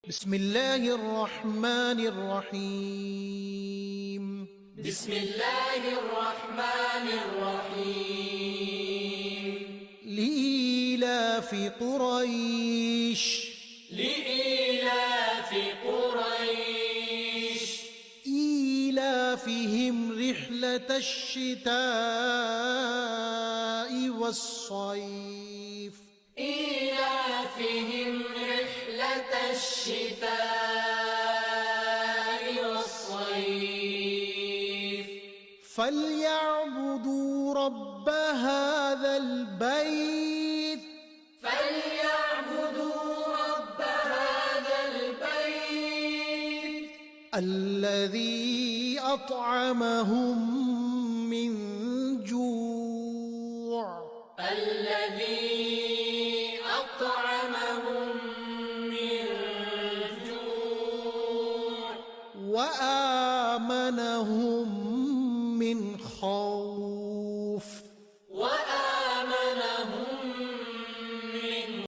بسم الله الرحمن الرحيم. بسم الله الرحمن الرحيم. لإيلاف قريش لإيلاف قريش إيلافهم رحلة الشتاء والصيف إيلافهم رحلة الشتاء والصيف فليعبدوا رب هذا البيت الذي أطعمهم من جوع الذي أطعمهم من جوع وآمنهم